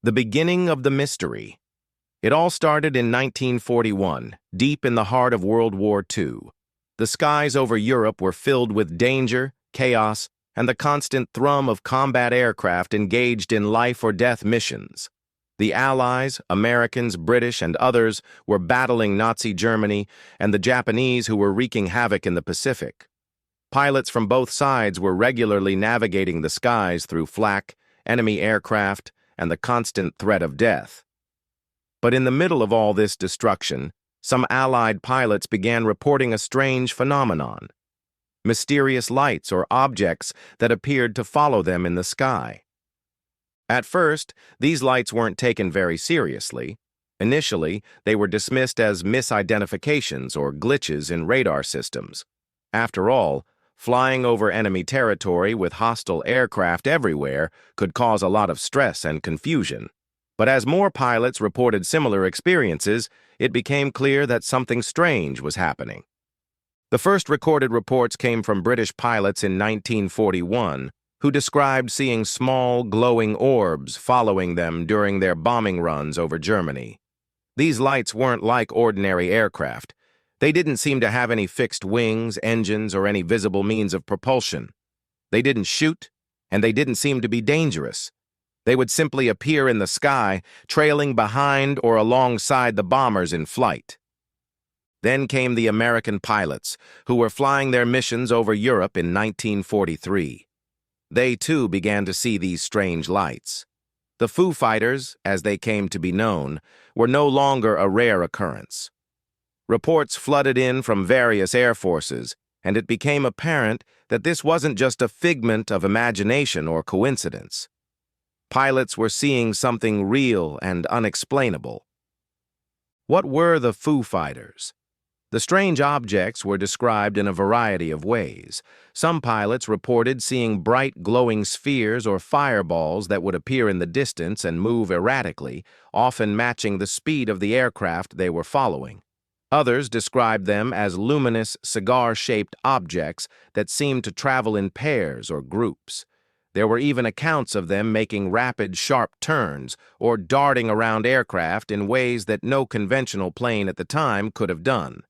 The beginning of the mystery. It all started in 1941, deep in the heart of World War II. The skies over Europe were filled with danger, chaos, and the constant thrum of combat aircraft engaged in life-or-death missions. The Allies, Americans, British, and others were battling Nazi Germany and the Japanese who were wreaking havoc in the Pacific. Pilots from both sides were regularly navigating the skies through flak, enemy aircraft, and the constant threat of death. But in the middle of all this destruction, some Allied pilots began reporting a strange phenomenon: mysterious lights or objects that appeared to follow them in the sky. At first, these lights weren't taken very seriously. Initially, they were dismissed as misidentifications or glitches in radar systems. After all, flying over enemy territory with hostile aircraft everywhere could cause a lot of stress and confusion. But as more pilots reported similar experiences, it became clear that something strange was happening. The first recorded reports came from British pilots in 1941, who described seeing small, glowing orbs following them during their bombing runs over Germany. These lights weren't like ordinary aircraft. They didn't seem to have any fixed wings, engines, or any visible means of propulsion. They didn't shoot, and they didn't seem to be dangerous. They would simply appear in the sky, trailing behind or alongside the bombers in flight. Then came the American pilots, who were flying their missions over Europe in 1943. They, too, began to see these strange lights. The Foo Fighters, as they came to be known, were no longer a rare occurrence. Reports flooded in from various air forces, and it became apparent that this wasn't just a figment of imagination or coincidence. Pilots were seeing something real and unexplainable. What were the Foo Fighters? The strange objects were described in a variety of ways. Some pilots reported seeing bright glowing spheres or fireballs that would appear in the distance and move erratically, often matching the speed of the aircraft they were following. Others described them as luminous, cigar-shaped objects that seemed to travel in pairs or groups. There were even accounts of them making rapid, sharp turns or darting around aircraft in ways that no conventional plane at the time could have done.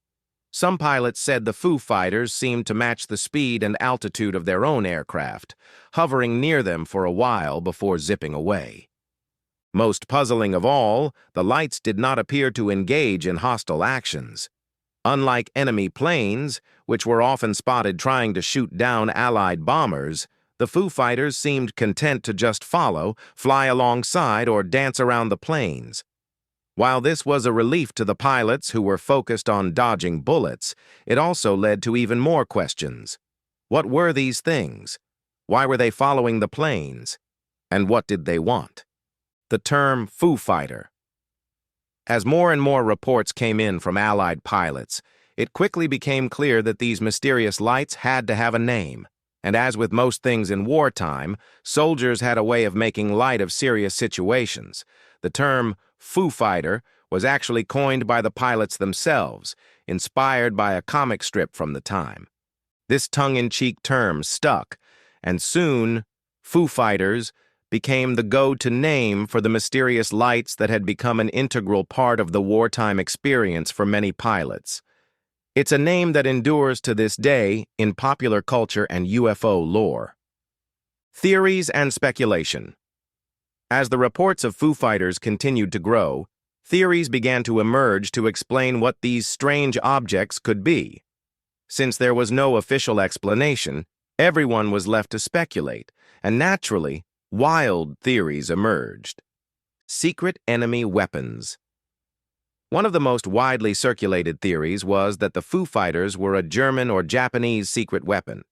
Some pilots said the Foo Fighters seemed to match the speed and altitude of their own aircraft, hovering near them for a while before zipping away. Most puzzling of all, the lights did not appear to engage in hostile actions. Unlike enemy planes, which were often spotted trying to shoot down Allied bombers, the Foo Fighters seemed content to just follow, fly alongside, or dance around the planes. While this was a relief to the pilots who were focused on dodging bullets, it also led to even more questions. What were these things? Why were they following the planes? And what did they want? The term Foo Fighter. As more and more reports came in from Allied pilots, it quickly became clear that these mysterious lights had to have a name. And as with most things in wartime, soldiers had a way of making light of serious situations. The term Foo Fighter was actually coined by the pilots themselves, inspired by a comic strip from the time. This tongue-in-cheek term stuck, and soon, Foo Fighters became the go-to name for the mysterious lights that had become an integral part of the wartime experience for many pilots. It's a name that endures to this day in popular culture and UFO lore. Theories and speculation. As the reports of Foo Fighters continued to grow, theories began to emerge to explain what these strange objects could be. Since there was no official explanation, everyone was left to speculate, and naturally, wild theories emerged. Secret enemy weapons. One of the most widely circulated theories was that the Foo Fighters were a German or Japanese secret weapon.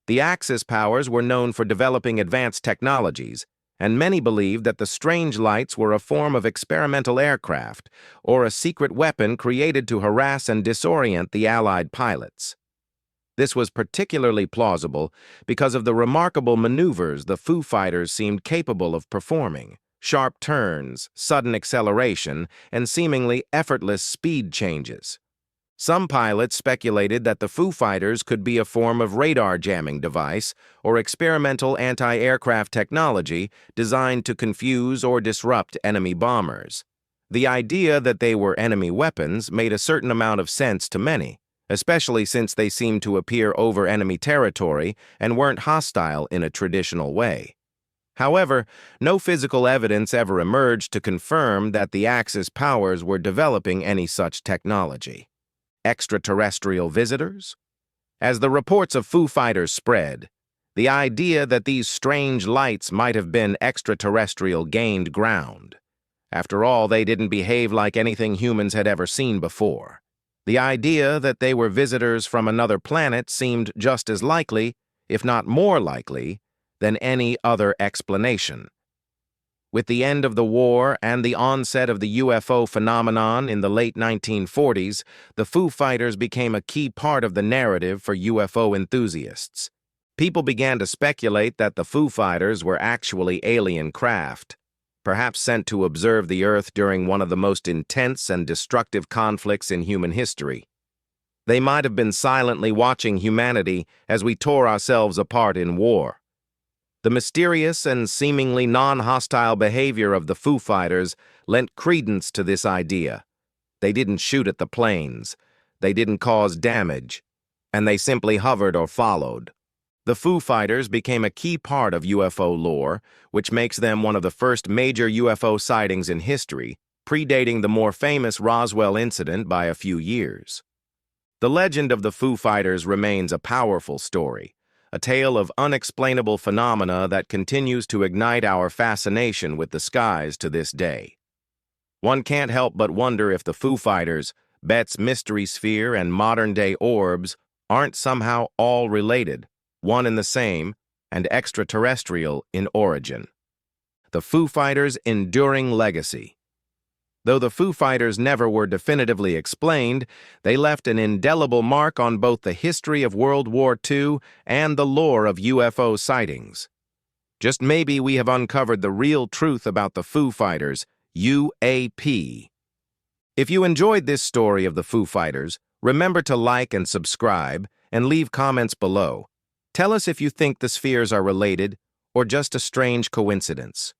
The Axis powers were known for developing advanced technologies, and many believed that the strange lights were a form of experimental aircraft or a secret weapon created to harass and disorient the Allied pilots. This was particularly plausible because of the remarkable maneuvers the Foo Fighters seemed capable of performing: sharp turns, sudden acceleration, and seemingly effortless speed changes. Some pilots speculated that the Foo Fighters could be a form of radar jamming device or experimental anti-aircraft technology designed to confuse or disrupt enemy bombers. The idea that they were enemy weapons made a certain amount of sense to many, especially since they seemed to appear over enemy territory and weren't hostile in a traditional way. However, no physical evidence ever emerged to confirm that the Axis powers were developing any such technology. Extraterrestrial visitors? As the reports of Foo Fighters spread, the idea that these strange lights might have been extraterrestrial gained ground. After all, they didn't behave like anything humans had ever seen before. The idea that they were visitors from another planet seemed just as likely, if not more likely, than any other explanation. With the end of the war and the onset of the UFO phenomenon in the late 1940s, the Foo Fighters became a key part of the narrative for UFO enthusiasts. People began to speculate that the Foo Fighters were actually alien craft, perhaps sent to observe the Earth during one of the most intense and destructive conflicts in human history. They might have been silently watching humanity as we tore ourselves apart in war. The mysterious and seemingly non-hostile behavior of the Foo Fighters lent credence to this idea. They didn't shoot at the planes, they didn't cause damage, and they simply hovered or followed. The Foo Fighters became a key part of UFO lore, which makes them one of the first major UFO sightings in history, predating the more famous Roswell incident by a few years. The legend of the Foo Fighters remains a powerful story, a tale of unexplainable phenomena that continues to ignite our fascination with the skies to this day. One can't help but wonder if the Foo Fighters, Betz Mystery Sphere, and modern-day orbs aren't somehow all related, one and the same, and extraterrestrial in origin. The Foo Fighters' enduring legacy. Though the Foo Fighters never were definitively explained, they left an indelible mark on both the history of World War II and the lore of UFO sightings. Just maybe we have uncovered the real truth about the Foo Fighters, UAP. If you enjoyed this story of the Foo Fighters, remember to like and subscribe, and leave comments below. Tell us if you think the spheres are related or just a strange coincidence.